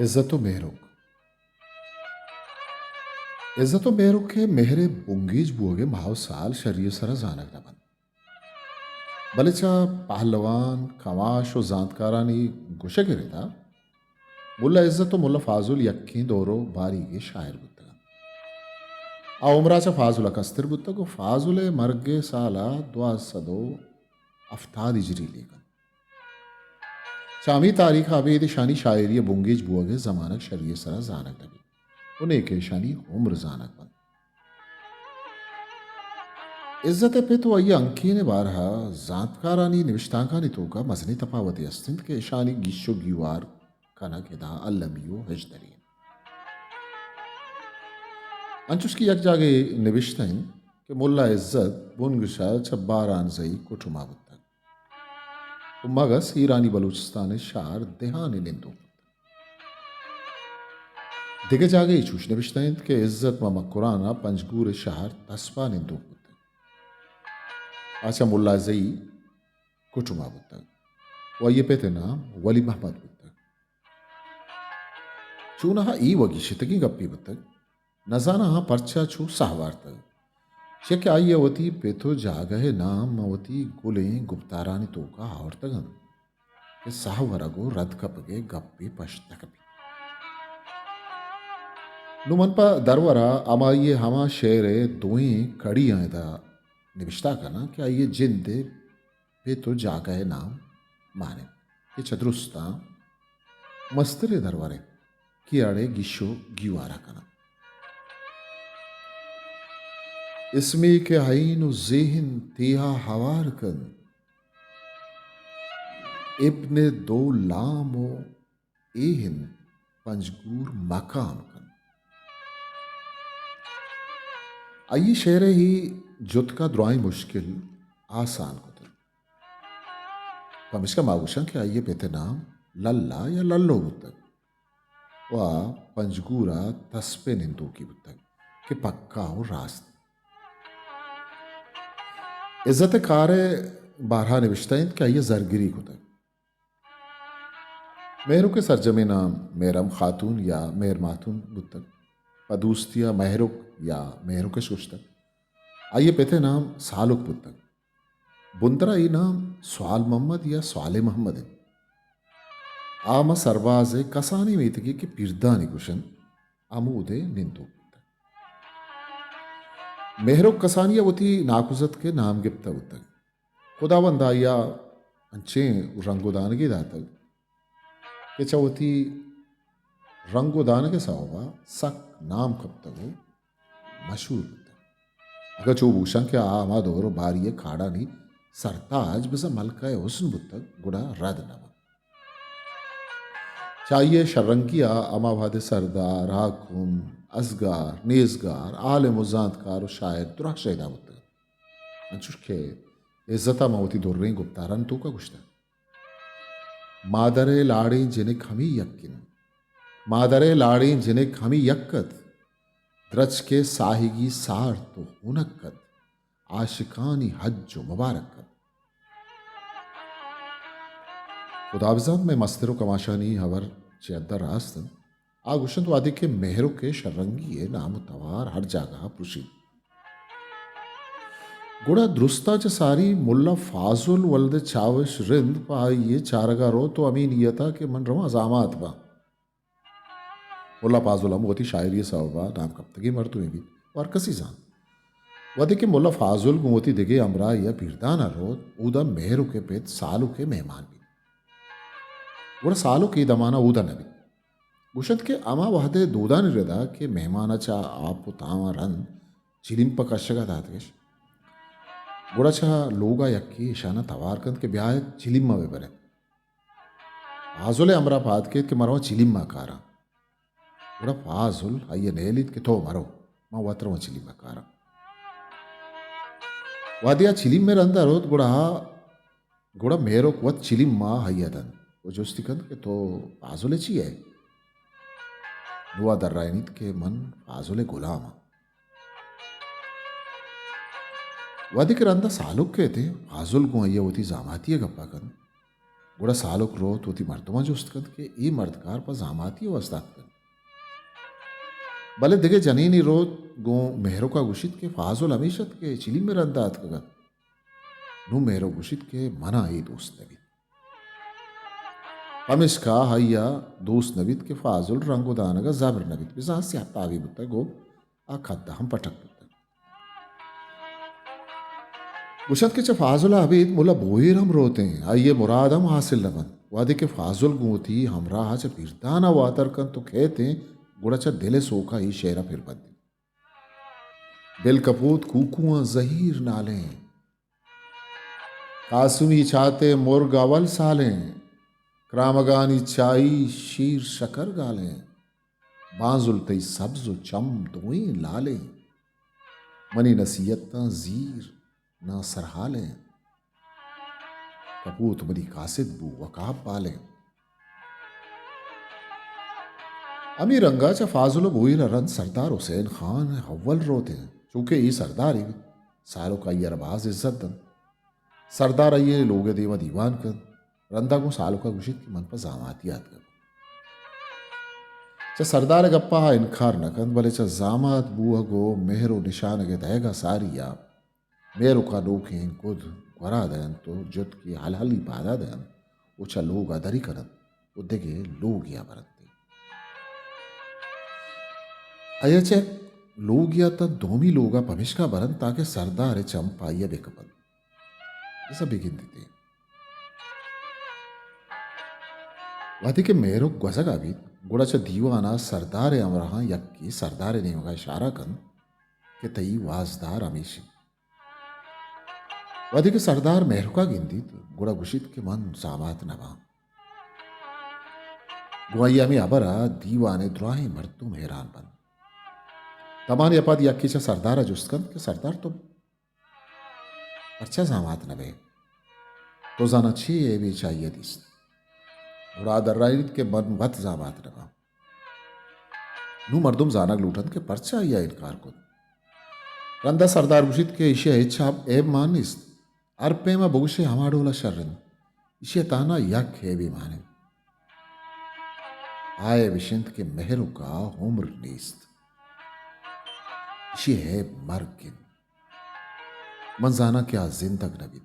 इज्जत मेहरुक इज्जत मेहरुक के मेहरे बुंगीज बुगे भाव साल शरीय सरा जानक नबन बलिचा पहलवान कमाश और जानकारानी गुशे गिरेदा मुल्ला इज्जत मुल्ला फाजुल यक्की दोरो बारी के शायर बुत्तगा आ उमराचा फाजुल कस्तिर बुत्तगो फाजुले मर्गे साला द्वा सदो अफ्ताद इजरी लेगन शामी तारीख आबेद शानी शायरी बुंगीज बुगे जमानक शरीय सरा जानक नबी उन्हें के शानी उम्र जानक बन इज्जत पे तो अय्य अंकीने बारहा जातकारानी निविष्टांकानी तोका मजनी तफावती अस्तिंत के शानी गिशो गिवार kana keda allamiyo hejdarin. अंचुस की यक जागे निविष्टाइन के मुल्ला इज्जत बुनगुशा छब्बारान जई कुटुमा बुत्तक. मगस ईरानी बलूचिस्तान शार देहानी निंदो. दिगे जागे इचुश निविष्टाइन के इज्जत व मकुराना पंजगूर शहर तस्पा निंदो बुत्तक. आचा मुल्ला जई कुटुमा बुत्तक. वये पेते नाम वली महमद बुत्तक. चूना ई वगी शितगी गप्पी बुत्तक. नजाना हाँ पर्चा छू सहवार्तक. शेक आई अवती पेथो जागहे नाम अवती गुले गुप्तारानी तोका हावर्तगन के सहवरगो रद कपगे गप्पी पश्तकपी. नुमनपा दरवरा अमाइये हमा शेरे दोई कड़ी आयदा निविष्टा कना कि आइये जिंदे पेथो जागहे नाम माने ये चतुरुस्ता मस्तरे दरवरे कि अड़े गिशो गिवारा कना. इसमें के आइन जेहन तिहा हवार कन इब्ने दो लामो एहन पंजगूर मकाम कन. आइए शेरे ही जुत का द्राई मुश्किल आसान को थे. पमिश्का मागुशं के आइए पेते नाम लल्ला या लल्लो बुतक वा पंजगूरा तस्पे निंदो की बुतक के पक्का हो रास्त. इज्जत कारे बारहा निविश्ताइन क्या ये जरगिरी को तक. मेहरू के सरजमे नाम मेरम खातून या मेर मातून बुतक पदूस्तिया मेहरुक या मेहरू के शुश्तक. आइए पेते नाम सालुक बुतक. बुंतरा ई नाम स्वाल मोहम्मद या स्वाले मोहम्मद है. आमा सरवाजे कसानी मीतगी की पिरदानी कुशन अमूदे निंदो. मेहरुक कसानिया वती नाकुजत के नाम गिप्ता उतक. खुदावंद आया अंचे रंगोदानगी दातक के चवती रंगोदान के सावा सक नाम कब तक हो मशहूर होता. अगर चो भूषण के आमा दोरो बारी खाड़ा नहीं सरताज बस मलका हुस्न बुतक गुड़ा रद नवा. चाहिए शर्रंगिया अमावाद सरदार हाकुम असगार नेजगार आलिम जानकार शायर तुरा शैदा बुतक. अंचुके इज्जता मवती दोर्रे गुप्तारन तो का गुश्ता. मादरे लाड़े जिने खमी यक्किन मादरे लाड़े जिने खमी यक्कत द्रच के साहिगी सार तो हुनक्कत आशिकानी हज्जो मुबारकत. खुदाबजान में मस्तरो कमाशानी हवर चेद्दा रास्तन आगुशंत वादे के मेहरों के शर्रंगी नाम तवार हर जगह पुशी. गुड़ा दुरुस्ता च सारी मुल्ला फाजुल वल्द चावश रिंद पाइये चारगा रो तो अमीनियता के मन रवा जामात बा. मुल्ला फाजुल हम वती शायरी साहबा नाम कब तक मरतु में भी और कसी जान वदे के मुल्ला फाजुल गुमती दिगे अमरा या बिरदाना रो उदा मेहरू के पेट सालू के मेहमान भी. गुड़ा सालू की दमाना उदा नबी गुशत के अमा वहदे दूदा निरदा के मेहमाना चा आप तावा रन चिलिम पकशगा दातेश गुड़ा चा लोगा यक्की ईशाना तवारकंद के ब्याह चिलिम्मा वे बरे. फाजुल अमरा पाद के मरवा चिलिम्मा कारा गुड़ा फाजुल आइए नेलित के तो मरो मा वत्रवा चिलिम्मा कारा. वादिया चिलिम में रंदा रोत गुड़ा मेरो वत चिलिम्मा हयदन वो जोस्तिकंद के तो फाजुले चाहिए नुआ दर्रायनित के मन फाजुले गुलामा. वादी के रंदा सालुक के थे फाजुल को आइए होती जामाती है गप्पा कन गुड़ा सालुक रोत होती मर्दमा जुस्त कद के ई मर्दकार पर जामाती वस्ताद कद भले दिगे जनीनी रोत गो मेहरो का गुशित के फाजुल हमीशत के चिली में रंदात कगत नु मेहरो गुशित के मना ही दोस्त नबी अमिस्का हय्या दोस्त नबीत के फाजुल रंगोदानगा जाबर नबीत बिजा से तावी बुत्ता गो आ खद्दा हम पटक बुत्ता गुशत के च फाजुल अबीद मुला बोहिर हम रोते हैं आइए मुराद हम हासिल नबन वादे के फाजुल गुथी हमरा च फिरदाना वातर कन तो कहते गुड़ा च दिले सोखा ही शेरा फिर बंदी बिल कपूत कुकुआ जहीर नाले कासुमी चाहते मुर्गावल साले क्रामगानी चाई शीर शकर गाले बाजुल तई सब्ज चम दोई लाले मनी नसीहत जीर ना सरहाले कपूत मनी कासिद बू वकाब पाले अमीर रंगा चा फाजुल बोईर रन सरदार हुसैन खान अव्वल रोते चूंकि ये सरदार ही सालों का ये अरबाज इज्जत दन सरदार ये लोग देवा दीवान कर रंदा को सालों का गुशित की मन पर जामाती याद कर चा सरदार गप्पा इनकार न कन भले चा जामात बूह गो मेहरो निशान के दहेगा सारिया मेरू का लोकें कुद वरा दयन तो जुत की हलहली बाधा दयन उचा लोग अदरी करन उद्देगे लोग या बरते अयचे लोग या त दोमी लोगा पमिष्का बरन ताके सरदार चम पाइया बेकपल ऐसा बिगिन देते वादी के मेरो गजगा भी गुड़ा च दीवाना सरदार अमरहा यक्की सरदार ने होगा इशारा कन के तई वाजदार अमीशी वादी के सरदार मेहरुका गिंदी गुड़ा गुशित के मन सामात नवा गुआइया में अबरा दीवाने द्राही मर्तु मेहरान बन तमान यपाद यक्की च सरदार जुस्कन के सरदार तो अच्छा सामात नवे तो जाना छी ये भी चाहिए दिस गुड़ा दर्राइट के मन वत जामात नवा नू मर्दुम जाना लूटन के परचा या इनकार को रंदा सरदार गुशित के इशे इच्छा एब मानिस अर्पेमा बहुशे हमाडोला शर्रन इसे ताना यक है भी माने आए विशिंत के मेहरू का उम्र नीस्त इसे है मर्गिन मंजाना क्या जिंदग नबी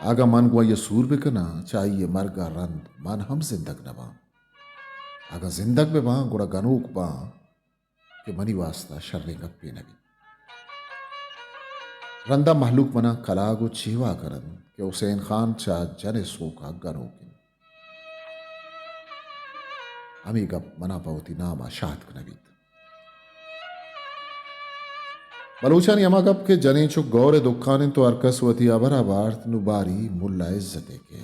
आगा मन गुआ ये सूर बिकना चाहिए मरगा रंद मन हम जिंदग नवा आगा जिंदग में वहां गुड़ा गनूक बा के मनी वास्ता शर्रे गप्पे नबी रंदा महलूक मना कलागो चीवा करन के हुसैन खान चा जने सोका गनोकिन अमी गप मना पावती नामा शात नबी बलूचान यमागप के जने चुक गौरे दुखाने तो अरकसवती अबरा बार्थ नुबारी मुल्ला इज्जते के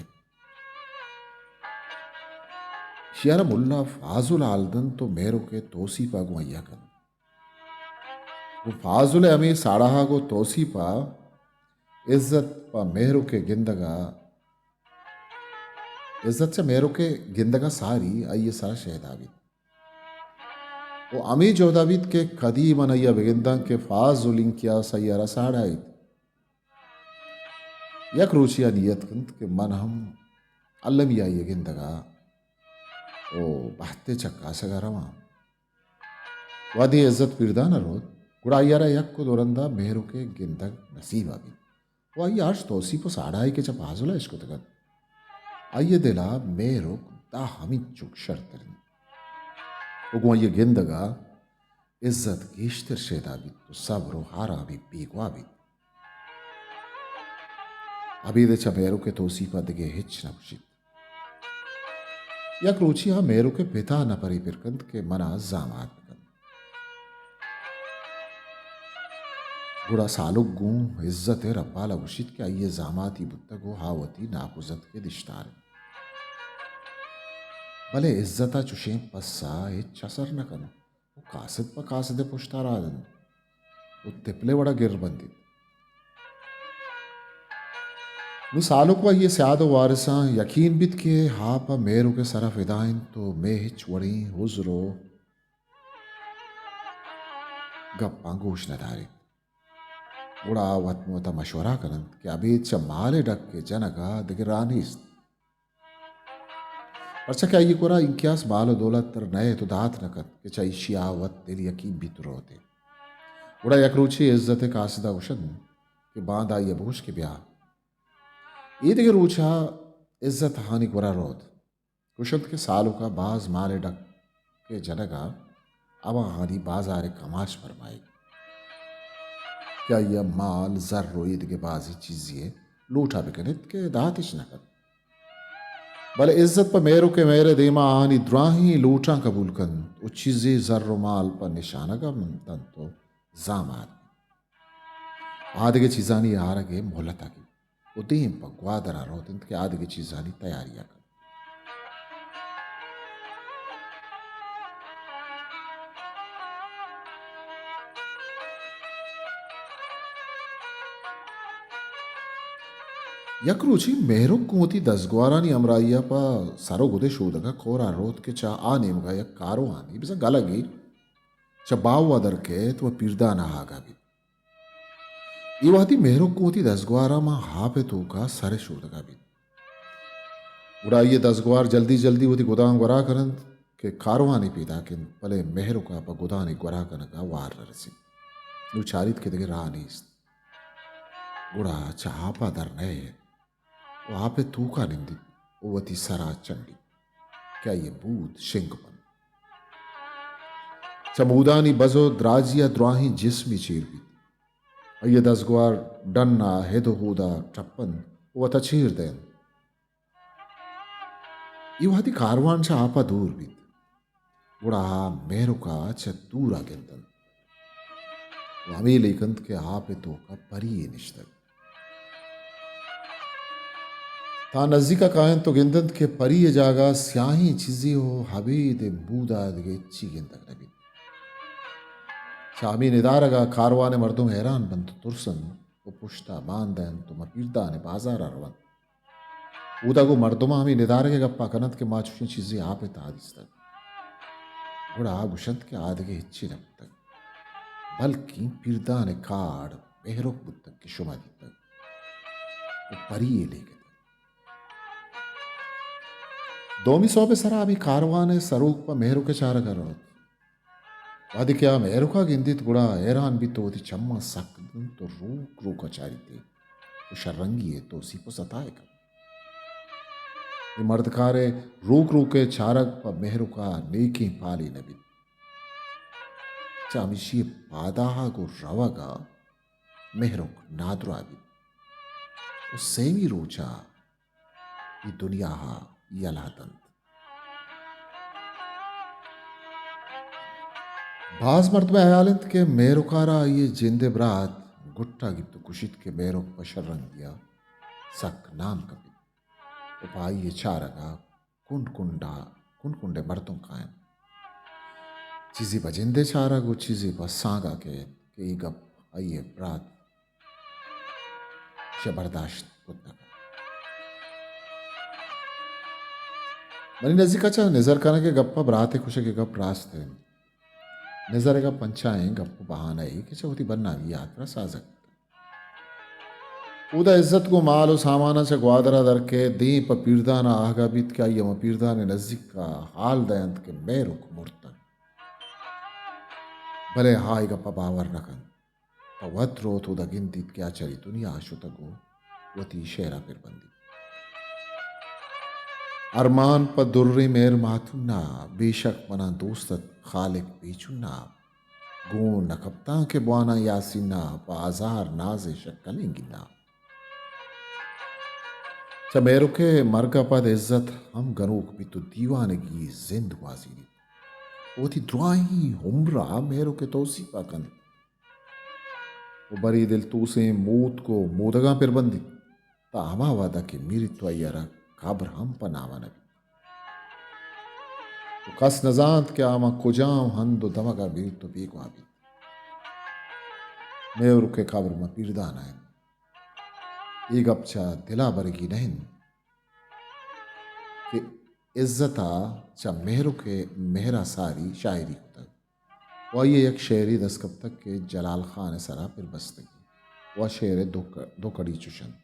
शियारा मुल्ला फाजुल आलदन तो मेरो के तोसी पा गुआइया कन वो फाजुल अमी साड़ाहा को तोसी पा इज्जत पा मेरो के गिंदगा इज्जत से मेरो के गिंदगा सारी आइए सारा शहदावी वो अमी जोदाविद के कदी मनैया बेगिंदा के फाजुलिंग किया सैयारा साड़ाई यक रुचिया नियत कंत के मन हम अल्लमिया ये गिंदगा ओ बहते चक्का सगा रवा वादी इज्जत पिरदान रोद गुड़ाइयारा यक को दोरंदा मेहरू के गिंदग नसीब आबी वो आई आज तोसी पो साड़ाई के जब हाजुला इसको तगत आइए दिला मेहरू दा हमी चुक शर्तरिन वो ये गिंदगा इज्जत गेश्तर शेदाबी तो सब्र हारा भी पीगवा भी अभी दे मेरू के तोसी पा दिगे हिच न पुशित यक रुचिया मेरू के पिता न परी पिरकंद के मना जामात कन गुड़ा सालुक गूं इज्जत है रब्बाला गुशित के आइए जामाती बुत्तगो हावती नाकुजत के दिश्तार भले इज्जता चुशें पस्सा चसर न कन वो कासिद पा कासिदे पुश्तारा दन वो तिपले बड़ा गिर बंदी नु सालों को ये स्यादो वारिसा यकीन बित के हा पा मेरू के सरा फिदाइन तो मैं हिच वड़ी हुजरो गप्पा गोश न धारे गुड़ा वत मोता मशवरा करन कि अभी च माले डक के जनगा दिगे रानीस्त परचा क्या ये कोरा इंक्यास मालो दौलत तर नए तो दात नकत कि चा इशियावत दिल यकीन भी तुरो होते गुड़ा यकरूची इज्जत कासिदा उशन कि बांदा ये बूश के ब्याह ये दिगे रूचा इज्जत हानि गुरा रोद कुशंत के सालों का बाज माले डक के जनगा अब हानि बाजार कमाश फरमाई क्या यह माल जर रोईद के बाजी चीजिए लूटा बिकनित के दातिश नकत भले इज्जत पर मेरो के मेरे देमा आनी द्राही लूटा कबूल कन वो चीजें जर माल पर निशाना का तन तो जामात आदगे चीजानी आरगे मोहलता की उदीम पर ग्वादरा रोतिंत के आदगे चीजानी तैयारियां कर यकरुचि मेहरुक कुमती दसग्वारानी अमराइया पा सारो गुदे शोधगा कोरा रोत के चा आने मगा यक कारो आनी बिसा गलगी चा बाव अदर के तो पिरदा ना आगा भी इवाती मेहरुक कुमती दसग्वारा मा हापे तो का सारे शोधगा भी उड़ाइए दसग्वार जल्दी जल्दी होती गोदाम वरा करन के कारवानी पीदा के पले मेहरुका पा गोदानी वरा करन का वार रसी नु चारित के दगे रानीस गुड़ा चा आपा दर नए आपे तूका निंदी ओवती सरा चंडी क्या ये बूद शिंगपन चमूदानी बजो द्राजिया द्राही जिस्मी चीर भी ये दसग्वार डन्ना हेदो हुदा टप्पन वता चीर देन इवादी कारवान चा आपा दूर भी गुड़ा मेरुका च दूरा गिंदन वामी लेकंत के आपे तो का परी निश्तक ता नजदीका कायन तो गिंदंत के परी ये जागा स्याही चीजी हो हबी दे बूदा दे ची गिंदक नबी शामी निदारगा कारवाने मर्दों हैरान बंद तुरसन वो पुश्ता बांधन तो मपीरदा ने बाजार अरवन ऊदा को मर्दों हमें निदारगे गप्पा कनत के माचुशी चीजें आपे तादिस्तक गुड़ा गुशंत के आदगे हिच्ची नब तक बल्कि पीरदा ने काड़ बेहरोक बुद्धक की शुमा दी तक वो परी ये ले गए दोमी सौबे सरा अभी कारवाने सरूक पर मेहरू के चार करो वादी क्या मेहरू का गिंदित गुड़ा हैरान भी तो चम्मा सक तो रूक रूक चारी थी वो शर्रंगी है तो उसी को सताएगा ये मर्दकारे रूक रूक के चारक पर मेहरू का नेकी पाली नबी चामिशी पादाहा को रवागा मेहरुक नादरा भी उस सेवी रोचा ये दुनिया हा यलादंत बाज मर्तबा हयालंत के मेरुकारा ये जिंदे ब्रात गुट्टा गिप्त कुशित के मेरो पशर रंग दिया सक नाम कपि उपाई ये चारगा कुंड कुंडे मर्तों कायम चीजी बजिंदे चारा गो चीजी बस सांगा के गप आइए ब्रात जबरदस्त पुत्ता मनी नजीकाचा नजर करने के गप्पा बराते खुशे के गप रास्ते नजर का पंचाएं गप्प बहाना ही कि चौथी बनना भी यात्रा साजक उदा इज्जत को माल और सामाना से ग्वादरा दर के दीप पीरदाना आगा बीत क्या ये पीरदा ने नजदीक का हाल दयंत के मेरुक मुर्तन भले हाय गप्पा बावर नकन पवत रोत उदा गिनतीत क्या चली दुनिया आशुतगो वती शेरा फिर बंदी अरमान पर दुर्री मेर माथुन्ना बेशक मना दोस्तत खालिक बेचुन्ना गो नकबता के बुआना यासीना बाजार नाज शक्कलेंगिना चमेरु के मरगा पद इज्जत हम गनूक भी तो दीवानगी जिंद वाजीरी वो थी द्वाही हुमरा मेरू के तोसी पाकन वो बरी दिल तू से मूत को मोदगा पर बंदी ता हमा वादा के मेरी त्वयरा काबर हम पनावा नबी तो कस नजात क्या आमा कुजाम हंदो दमगा बीर तो बीको आबी मैं रुके काबर में पीरदान है एक अपचा दिला बरगी नहीं कि इज्जता चा मेहरू के मेहरा सारी शायरी होता वह ये एक शेरी दस कब तक के जलाल खान सरा फिर बस्तगी व शेर दो कड़ी चुशन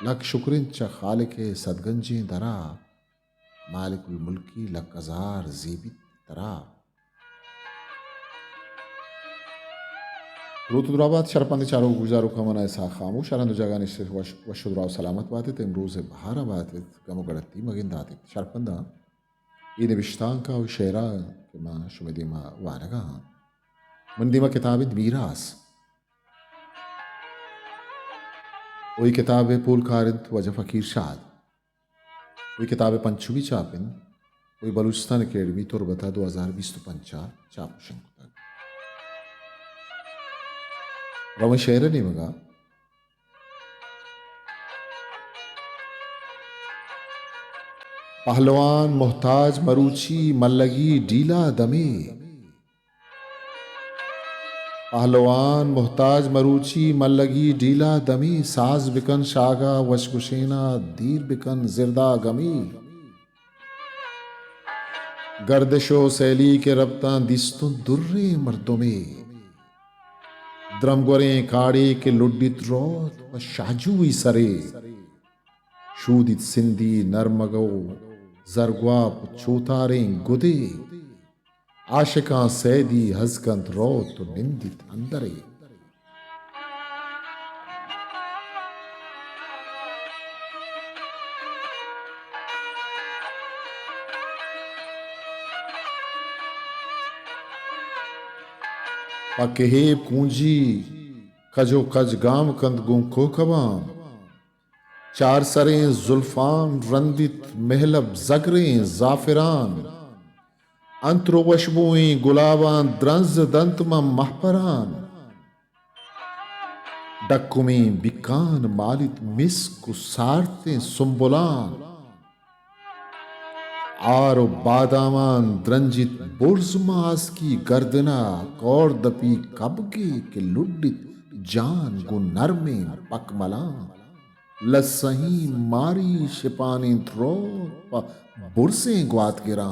लक शुक्रिन च खालिक सदगंजी दरा मालिकुल मुल्की लकजार जीबित तरा रुतुद्राबाद शरपंद चारो गुजारो कमना ऐसा खामोश शरंद जगह निश्चित वशुद्राव सलामत बातें तेम रोज बहारा बातें गमो गड़ती मगिन दाते शरपंदा ये विश्तांका और शेरा के मां शुमेदिमा वानगा मंदिमा किताब मीरास वही किताब पुल कारिंत वजह फकीर शाद वही किताब पंचमी चापिन वही बलूचिस्तान अकेडमी तुरबता 2025 चापुशंक रम शेर नहीं मगा पहलवान मोहताज मरूची मल्लगी डीला दमे पहलवान मोहताज मरूची मल्लगी डीला दमी साज बिकन शागा वशकुशेना दीर बिकन जिरदा गमी गर्दिशो सैली के रब्ता दिस्तुन दुर्रे मर्दों में द्रमगोरे काड़े के लुड्डित रोत व शाजूई सरे शूदित सिंधी नरमगो जरगवा चोतारे गुदे आशिका सैदी हजकंत रोत निंदित अंदरे पकेहे पूंजी कजो कज गाम कंद गुं कोकबाम चार सरें जुल्फान रंदित महलब जगरें जाफिरान अंतरो वशबुएं गुलाबान द्रंज दंतमा महपरान डक्कुमें बिकान मालित मिस्क सारते सुम्बुलान आरो बादामान द्रंजित बुर्जमास की गर्दना कौर दपी कबके के लुड्डित जान गु नरमे पकमलान लसही मारी शिपानी थ्रो बुरसे ग्वात गिरा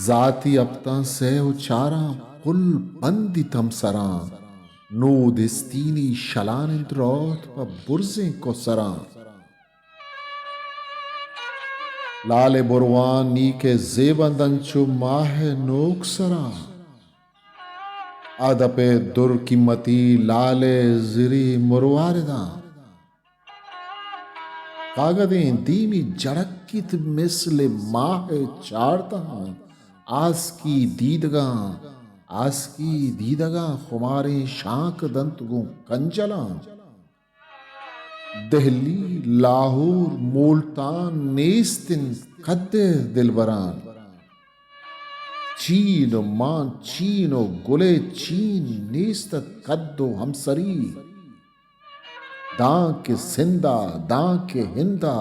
जाती अपता से उचारा पुल बंदितम सरा नूदिस्तीनी शलानित रोत प बुरजे को सरा लाले बुरवान नी के जेबंदंचु माह नोक सरा आदपे दुर कीमती लाले जिरी मुरवारदा कागदें दीमी जड़कित मिसले माह चारता आस्की दीदगा खुमारे शाक दंत गु कंजला दहली लाहौर मुल्तान नेस्तिन कद्दे दिलबरान चीन मान चीनो गुले चीन नेस्त कद्दो हमसरी दां के सिंदा दां के हिंदा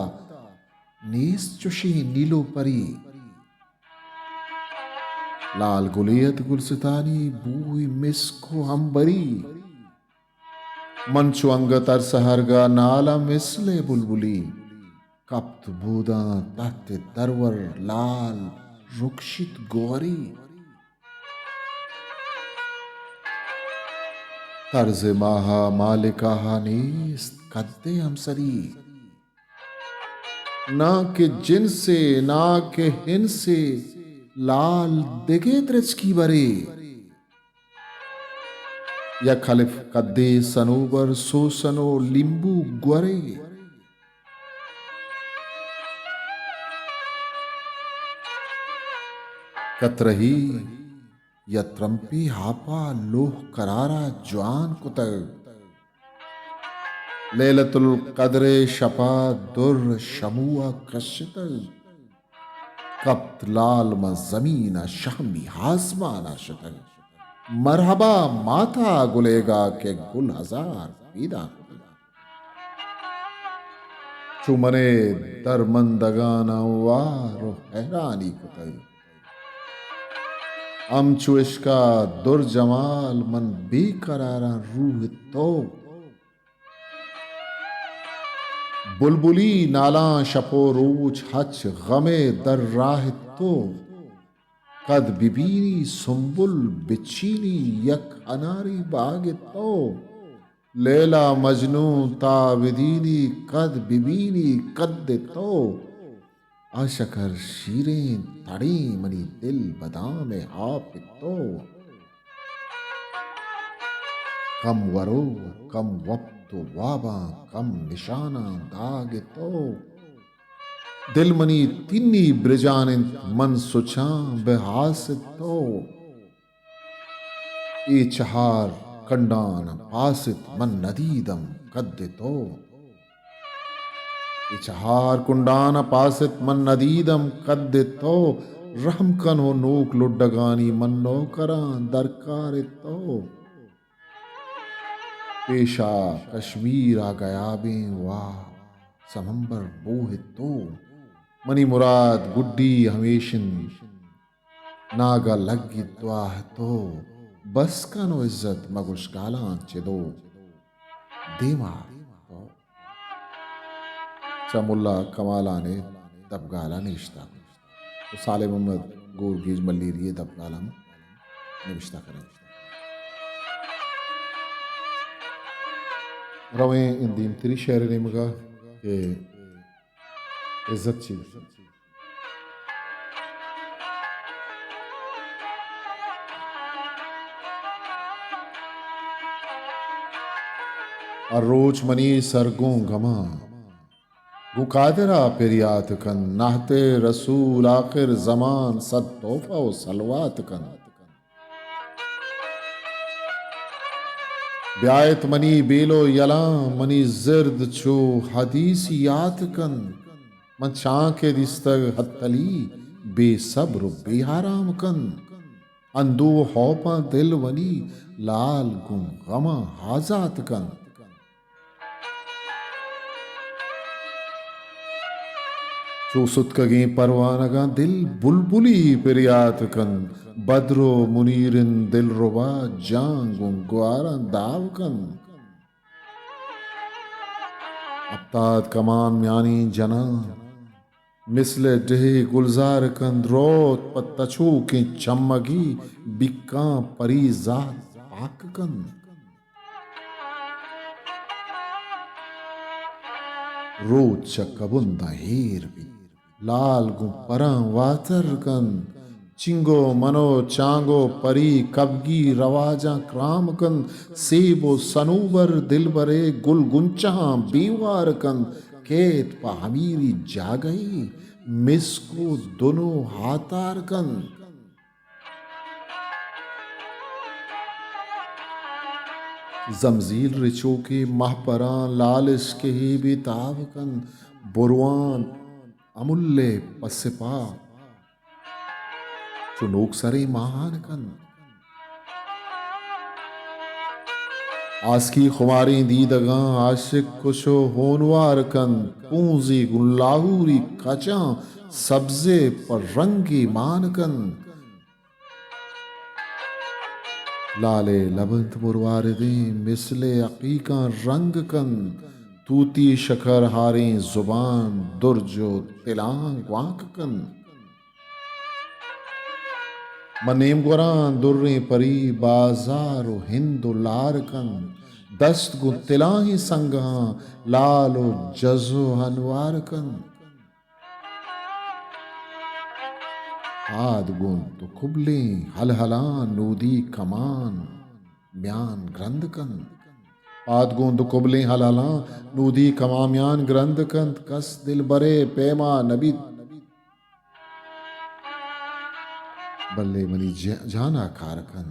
नेस चुशी नीलो परी लाल गुलियत गुलसितानी बूई मिसको अंबरी मंचु अंगतर सहरगा नाला मिसले बुलबुली कप्त बूदा तख्त तरवर लाल रुक्षित गोरी तर्ज माहा मालिका नीस्त कद्दे हमसरी ना के जिन से ना के हिन से लाल दिगे द्रचकी बरे या खलिफ कद्दे सनोबर सोसनो लिंबू ग्वरे कतरही या त्रंपी हापा लोह करारा जवान कुतर लैलतुल कदरे शपा दुर शमुआ कश्यतल कप्त लाल म जमीन शहमी हासमान शतल मरहबा माथा गुलेगा के गुल हजार पीदा चुमने दरमंदगाना वारो हैरानी कुतल अमचु इश्का दुर्जमाल मन बेकरारा रूह तो बुलबुली नाला शपो रोज हच गमे दर राह तो कद बिबीनी सुम्बुल बिचीनी यक अनारी बाग तो लैला मजनू ताबिदीनी कद बिबीनी कद तो आशकर शीरें तड़ी मनी दिल बदाम आप तो कम वरो कम वक्त वाबा कम निशाना दाग तो दिल मनी तिन्नी ब्रिजान मन सुछा बेहास तो ए चहार कंडान पासित मन नदीदम कद तो ए चहार कुंडान पासित मन नदीदम कद तो रहम कनो नोक लुड्डगानी मन्नो करा दरकार तो पेशा कश्मीर आ गया बे वाह समंबर बोह तो मनी मुराद गुड्डी हमेशन नागा लगी द्वाह तो बस कनो इज्जत मगुश गाला चिदो देवा तो चमुल्ला कमाला ने दबगाला निश्ता तो साले मोहम्मद गोरगीज मल्लीरिए दबगाला निश्ता करें Rawin indim tiri şehri mga ke izzat çiz. Arroç mani sargun gama Gukadera periyat kan nahte Rasul akhir zaman sad tofa o salwat kan ब्यायत मनी बेलो यला मनी जिर्द छो हदीसियात कन मन चाके दिस्तग हत्तली बेसब्र बेहराम कन अंदो हौपा दिल वनी लाल गुम गमा हाजात कन चो सुतकगे परवानगा दिल बुलबुली पिरियात कन बद्रो मुनीरिन दिल रुबा जांगुं ग्वारा दावकन अब्ताद कमान म्यानी जना मिसले डहे गुलजार कन रोत पत्तछू के चम्मगी बिक्का परी जात पाक कन रोज चकबुंदा हेर भी लाल गु परा वातर कन चिंगो मनो चांगो परी कबगी रवाजा क्राम कन सेबो सनूबर दिलबरे गुल गुंचा बीवार कन केत पा हमीरी जा गई मिसको दोनों हाथार कन जमजील रिचो के महपरा लालिश के ही बेताब कन बुरवान अमुल्ले पसिपा चुनोक सरे महान कन आसकी खुमारी दीदगा आशिक कुशो होनवार कन पूंजी गुल्लाहूरी कचा सब्जे पर रंगी मान कन लाले लबंत मुरवारदे मिसले अकीका रंग कन तूती शकर हारे जुबान दुर्जो तिलांग वाक कन मनेम गुरान दुर्रे परी बाजारो हिंदो लार कन दस्त गु तिलाही संगा लालो जजो हनवार कन आद गुन तो कुबले हलहलान नूदी कमान म्यान ग्रंथ कन आद गुन तो कुबले हलहलान नूदी कमान म्यान ग्रंथ कन कस दिल बरे पैमा नबी बल्ले मनी जाना कारकन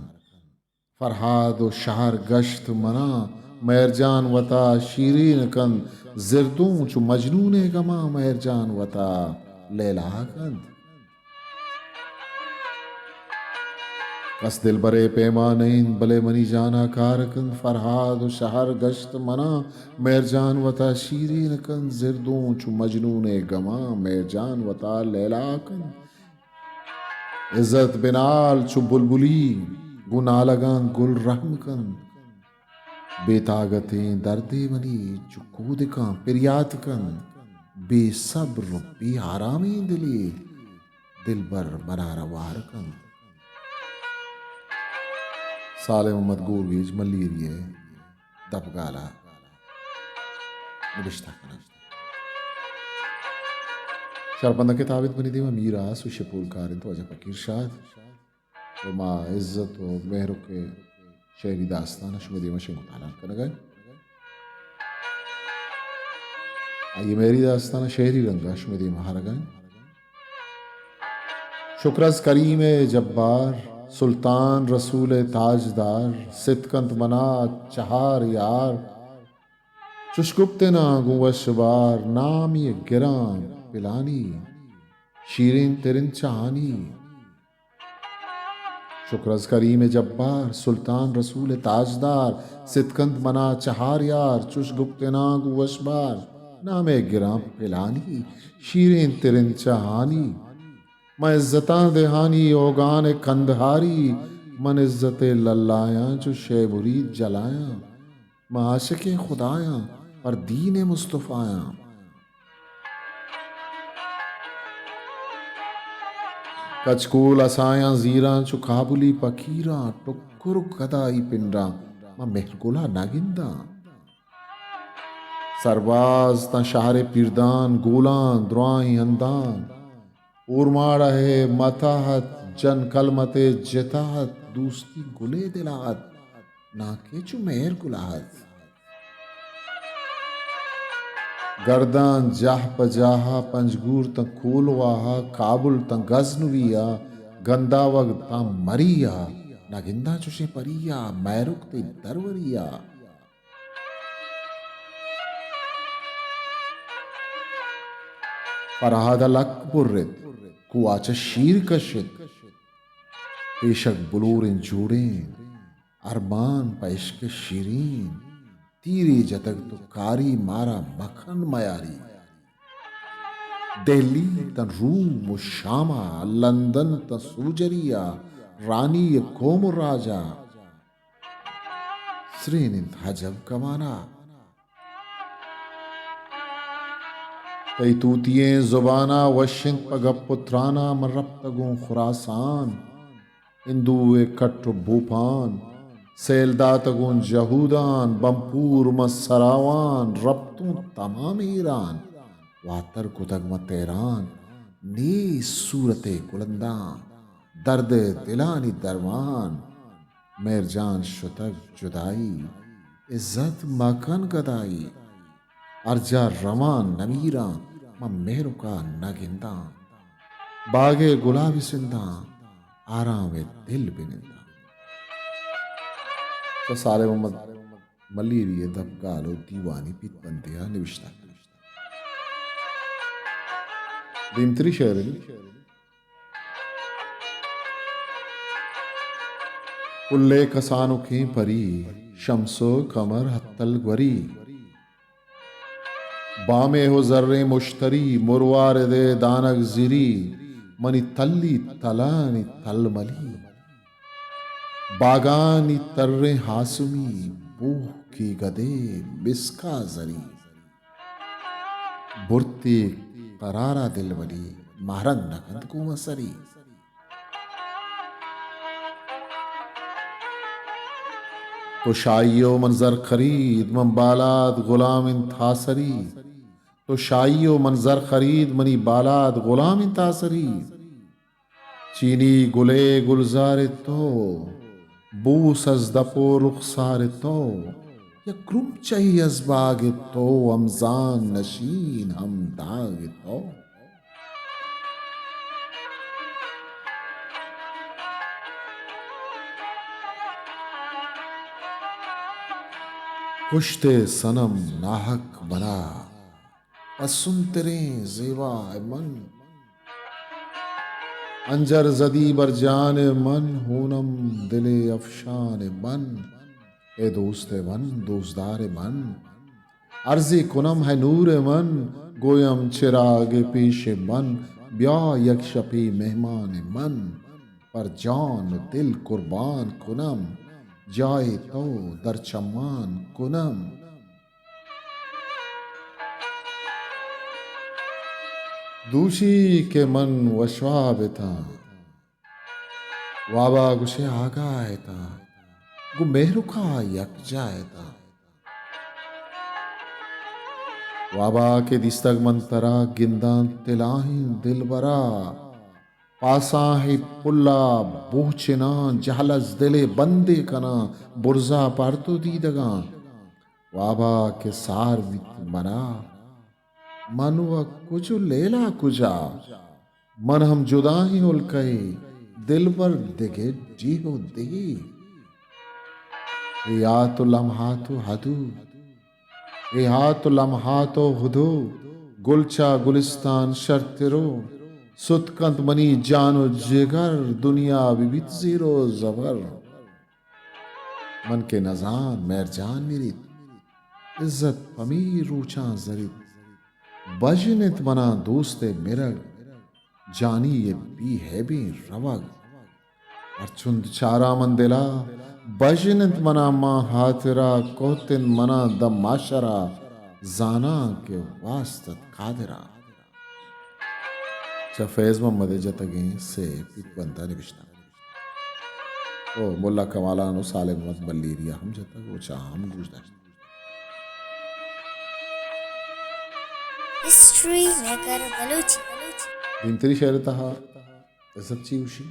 फरहाद व शहर गश्त मना मैरजान वता शीरीन कन जिरदूं चु मजनून गमा मैरजान वता लैला कन कस दिल बरे पैमानैन बले मनी जाना कारकन फरहाद व शहर गश्त मना मैरजान वता शीरीन कन जिरदूं चु मजनून गमा मैरजान वता लैला कन इज्जत बिनाल चु बुलबुली गुनालगान गुल रहम कन बेतागतें दर्दे बनी चु कूदका पिरियात कन बेसब्र बेआरामी दिली दिल बर बना रवार कम साले मोहम्मद गूर्गीज मल्लीरिये दबगाला निबिश्ता कना शरपंदा के ताबिद बनी दीवा मीरा सुशेपुल कारिन तो अजब फकीर शाद तो माँ इज्जत व मेहर के शेरी दास्तान शुभ दीवा शेख मुताला करने गए ये मेरी दास्तान शेरी रंगा शुभ दीवा हार गए शुक्रस करीम जब्बार सुल्तान रसूल ताजदार सितकंत मना चहार यार चुशगुप्ते ना गुवशबार नाम ये गिरां पिलानी शीरिन तिरिन चाहानी शुक्रस करीम जब्बार सुल्तान रसूल ताजदार सितकंत मना चहार यार चुशगुप्ते ना गुवशबार नाम ये गिरां पिलानी शीरिन तिरिन चाहानी मैं इज्जतां देहानी ओगान कंदहारी मन इज्जत लल्लाया जो शे मुरीद जलाया मैं आशिक खुदाया पर दीन मुस्तफ़ाया कचकूल असाया जीरा चु काबुली पकीरा टुकुर गदाई पिंडा मैं मेहरगुला नागिंदा सरबाज ता शहरे पीरदान गोलान द्रुआई अंदान उर्माड़ा है मताहत जन कलमते जताहत दूसती गुले दिलाहत नाके चु मेहर गुलाहत गर्दान जाह पजाहा पंजगूर तं कोलवाहा काबुल तं गजनविया गंदावग तं मरिया नागिंदा चुशे परिया मैरुक ते दरवरिया फरहाद लकबुर्रित कुआच शीर कशित पेशक बुलूरिन जोड़ें अरमान पैश के शीरीन तीरी जतक तो कारी मारा मखन मयारी दिल्ली तन रूम शामा लंदन तन सूजरिया रानी कोम राजा श्रीनिंद हजब कमाना तई तूतिये जुबाना वशिंत पगप पुत्राना मरप्तगों खुरासान इंदुए कट भूपान सेलदातगुन जहूदान बमपूर मसरावान रब्तों तमाम ईरान वातर कुतगम तेरान नी सूरते कुलंदा दर्द दिलानी दरवान मेरजान शुतक जुदाई इज्जत मकन गदाई अर्जा रमान नमीरा मेहरुका नगिंदा बागे गुलाबी सिंदा आराम दिल बिनिंदा तो साले मोहम्मद मल्लीरिये दबगालो दीवानी पित बंदिया निविश्ता दीमत्री शेर उल्ले कसानु की परी शमसो कमर हत्तल ग्वरी बामे हो जर्रे मुश्तरी मुरवार दे दानक जिरी मनी तल्ली तलानी तलमली बागानी तर्रे हासुमी बूह की गदे बिस्का जरी बुरती करारा दिलवली महरंग नकंद को मसरी तो शाइयो मंजर खरीद मन बालाद गुलाम इन थासरी तो शाइयो मंजर खरीद मनी बालाद गुलाम इन तासरी चीनी गुले गुलजार तो बूस अज दपो रुखसार तो या क्रुम चाहिए अजबाग तो अमजान नशीन हम दाग तो कुश्ते सनम नाहक बना असुन तेरे जेवा मन अंजर जदी बर जान मन हूनम दिले अफशान मन ए दोस्त मन दोस्तदार मन अर्जी कुनम है नूर मन गोयम चिराग पेश मन ब्या यक्षपी मेहमान मन पर जान दिल कुर्बान कुनम जाए तो दरचमान कुनम दूषी के मन वशवा बेता वाबा गुशे आगा था गु मेहरुखा यक जायता वाबा के दिस्तग मंतरा गिंदान तिलाही दिलबरा पासा ही पुल्ला बूचिना जहलस दिले बंदे कना बुरजा पारतो दीदगा वाबा के सार वित मना मनुआ कुछ लेला कुजा मन हम जुदा ही उलकई दिल पर दिगे जी हो दिगी या तो लम्हा तो हदू या तो लम्हा तो हुदू गुलचा गुलिस्तान शर्तिरो सुतकंत मनी जानो जिगर दुनिया विविध जीरो जबर मन के नजान मेरजान निरित इज्जत अमीर ऊंचा जरित बजनित मना दोस्ते मिरग जानी ये बी है भी रवग अर्चुंद चारा मंदिला बजनित मना माँ हाथिरा कोतिन मना दम माशरा जाना के वास्तत कादिरा फैज मोहम्मद जतगे से पिकबंता निविष्टा ओ मुल्ला कमाला नो साले मोहम्मद बल्लीरिया हम जतग वो चाहम गुजदाश्त हिस्ट्री मेकर बलूची दिनतरी शहर तहा सच्ची उशी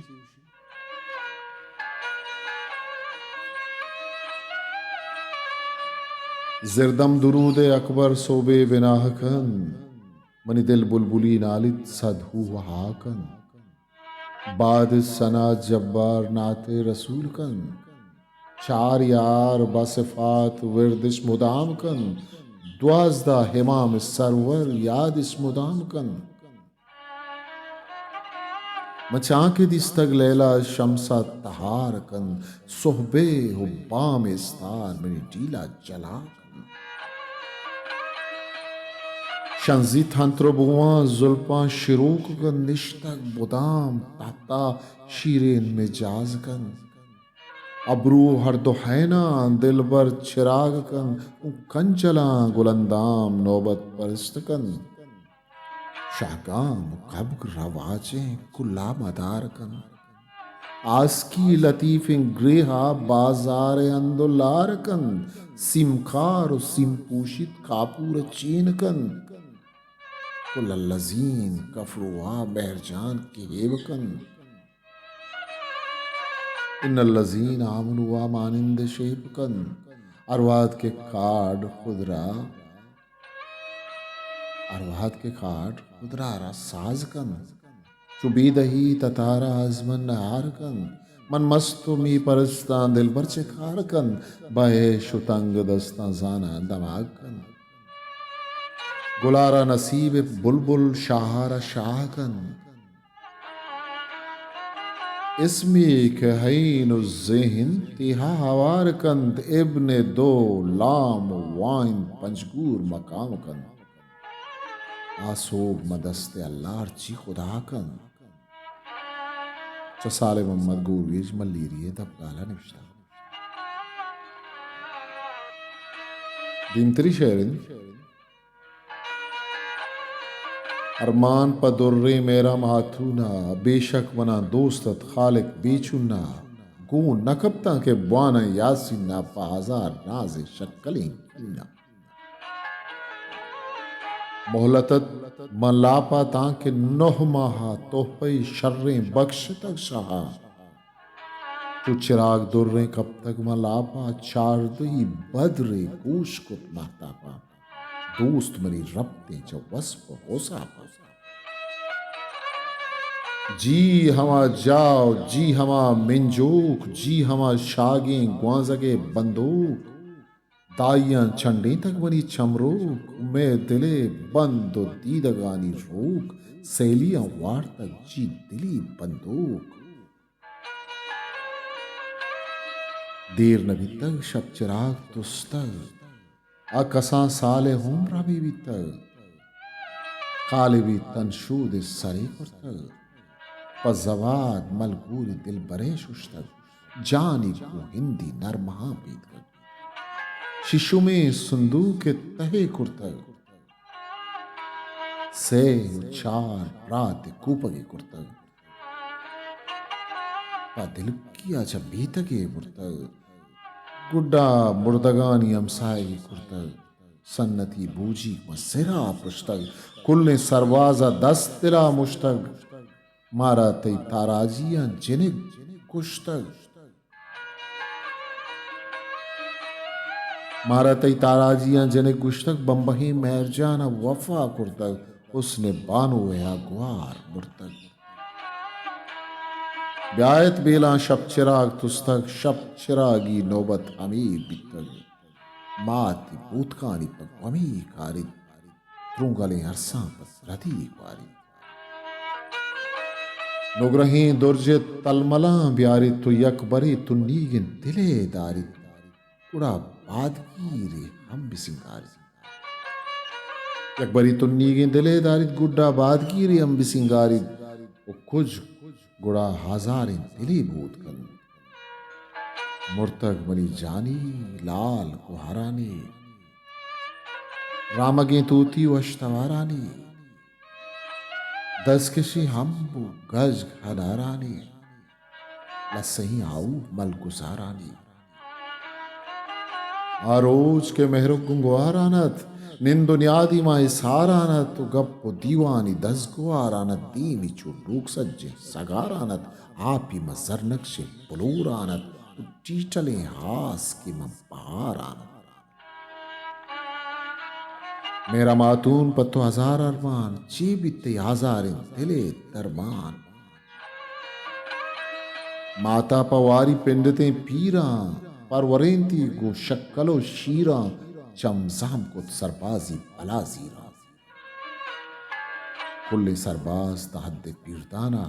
जिरदम दुरूद अकबर सोबे विनाहकन मनी दिल बुलबुली नालित सदहू हाकन बाद सना जब्बार नाते रसूल कन चार यार बसफात विरदिश मुदाम कन द्वाजदा हिमाम सरवर याद इस मुदाम कन मचा के दिस्तग लैला शमसा तहार कन सोहबे हुब्बाम इस्तार मेरी डीला जला शंजी थंत्र बुआ जुल्फा शिरूक कन निश्तक बुदाम ताता शीरेन मिजाज कन अबरू हर दुहैना दिलबर चिराग कन कंचला गुलंदाम नौबत परस्त कन शागाम कब्र रवाजे कुल्ला मदार कन आस्की लतीफिन ग्रेहा बाजार अंदुलार कन सिमकार सिम पूशित कापूर चीन कन कुल्लजीन कफरुआ बहरजान की हेवकन इन्नल्लजीन आमनुआ मानिंद शेबकन अरवाद के कार्ड खुदरा अरवाद के कार्ड खुदरा रा साजकन चुबीदही ततारा आजमन हारकन मन मस्तो मी परस्तान दिल पर चिखारकन बहे शुतंग दस्ता जाना दमागकन गुलारा नसीब बुलबुल शाहरा शाहकन इसमी कहैन ज़ेहन तिहा हवार कंद इब्ने दो लाम वाइन पंजगूर मकाम कन आसोब मदस्ते अल्लाह ची खुदा कन चसाले मोहम्मद गोवीज मल्लीरिये दबगाला निफ्ता दिमतरी शहरिन अरमान पदुर्रे मेरा माथूना बेशक मना दोस्तत खालिक बेचुना गो नकबता के बाना यासीना पाजार नाज़े शक्कलें कीना मोहलतत मलापा ताके नोह माहा तोहपे शर्रें बख्श तक शाहा तो चिराग दुर्रे कब तक मलापा चार दही बदरे गोश कुत महतापा दोस्त मरी रबते जो वस्फ हो सापा जी हमा जाओ जी हमा मिंजोक जी हमा शागे ग्वाजगे बंदूक दाइयां छंडे तक बनी चमरोक मैं दिले बंद दीदगानी रोक सैलियां वार तक जी दिली बंदूक देर नबी तक शब चिराग तुस्तक अकसा साले हुम्रा भी तक काले भी तनशूद सरे तक पजवाद मलगूरी दिल बरेश उश्तक जानी को हिंदी नरमहा बीत कर शिशु में सुंदू के तहे कुर्तक से चार प्रात कूपगे कुर्तग पा दिल किया चा बीतगे मुर्तग गुड्डा मुर्दगानी अमसाई कुर्तग सन्नती बूजी मसिरा पुस्तक कुल्ले सरवाजा दस्तिरा मुश्तग मारा तई ताराजियां जिनिग कुश्तग मारा तई ताराजियां जिनिग कुश्तग बम्बही महरजाना वफा कुर्तग उसने बानो या गुआर मुर्तग ब्यायत बेला शब चिराग तुस्तक शब चिरागी नौबत हमी बितग माती बूतकानी पक वमी कारी त्रुंगले हरसा पत रदी क्वारी नुग्रही दुर्जित तलमला ब्यारी तु यकबरी तु नीगिन दिले दारी कुड़ा बादगीरे हम बिसिंगारी यकबरी तु नीगिन दिले दारी गुड्डा बादगीरे हम बिसिंगारी ओ कुछ गुड़ा हजारें दिली भूत कन मुर्तक बनी जानी लाल को हरानी रामगे तूती वश्तवारानी दसकशी हम गज घनारानी लसही आऊ मल गुजारानी आरोज के मेहरो गुंगवारानत निन दुनियादी माए सारानत गप्पो दीवानी दस गुआरानत दीनी चुडूक सज्जे सगारानत आपी मजर नक्शे पुलूरानत टीटले हास की मपहारानत मेरा मातून पत्तो हजार अरमान ची बिते हजारें दिले दरमान माता पवारी पिंडते पीरा परवरेंती गो शक्कलो शीरा चमजाम को सरबाजी भला जीरा कुल्ले सरबाज तहद्दे पीरदाना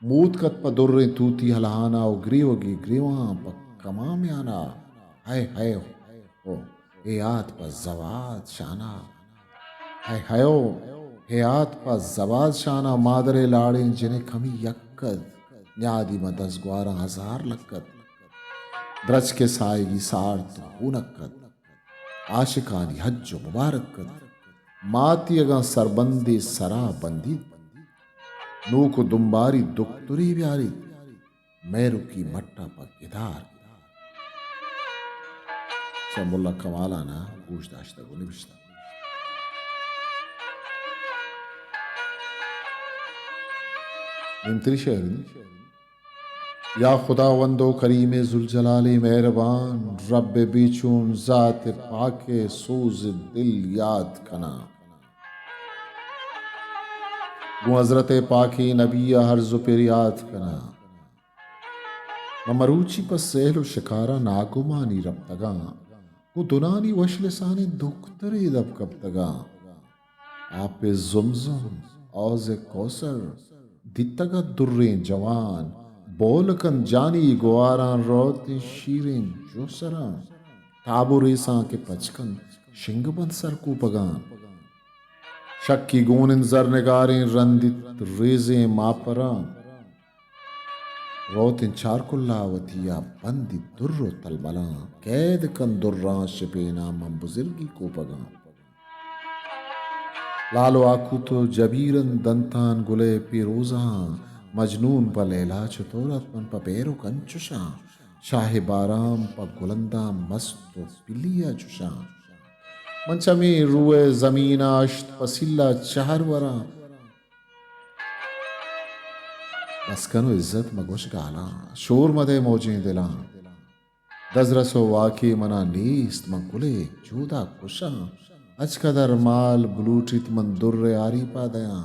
मूत कत पदुर्रे तूती हलाना ओ ग्रीवगी ग्रीवा पक्कमा में आना हाय हो ए आत पर जवाद शाना हाय हयो हे आत पर जवाद शाना मादरे लाड़े जिन्हें कमी यक्कद न्यादी मदस ग्वारा हजार लक्कद द्रज के साएगी सार तो हुनक्कद आशिकानी हज्जो मुबारक कद माती अगा सरबंदी सरा बंदी नू को दुम्बारी दुक्तुरी ब्यारी मैरू की मट्टा पर गिदार समुल्ला कमाला ना पूछताछ तक निविश्ता इंतरी शहर या खुदा वंदो करीमे जुलजलाले मेहरबान रब बीचून जात पाके सोज दिल याद कना गु हजरत पाकी नबी हर जुपिर याद कना ममरूची पर सहलो शिकारा नागुमानी रब तगा गु दुनानी वशलसानी दुख्तरे दब कब तगा आपे जुमजुम औज़े कौसर दितगा दुर्रे जवान बोलकन जानी गुआरा रोते शीरें जोसरा ताबुरेसा के पचकन शिंगबंद सरकू पगान शक्की गून जरनगारें रंदित रेजे मापरा रोतिन चारकुल्लावतिया बंदी दुर्रो तलबला कैद कन दुर्रा शिपेना मम बुजुर्गी को पगान लालो आकू तो जबीरन दंतान गुले पिरोजा मजनून प लैला चतोरत मन प पेरो कंचुशा शाहे बाराम प गुलंदा मस्त पिलिया चुशा मंचमी रुए जमीना अश्त पसिल्ला चारवरा मस्कनो इज्जत मगोश गाला शोर मदे मौजें दिला दजरसो वाकी मना नीस्त मंकुले जूदा कुशा अजकदर माल ब्लूटित मन दुर्रे आरी पादया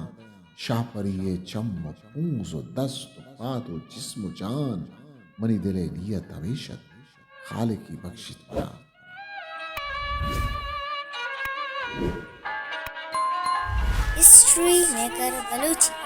शापरिये चम पूंजो दस्त पादो जिस्म जान मनी दिले नियत हमेशत खाले की बख्शित पा हिस्ट्री मेकर बलूची।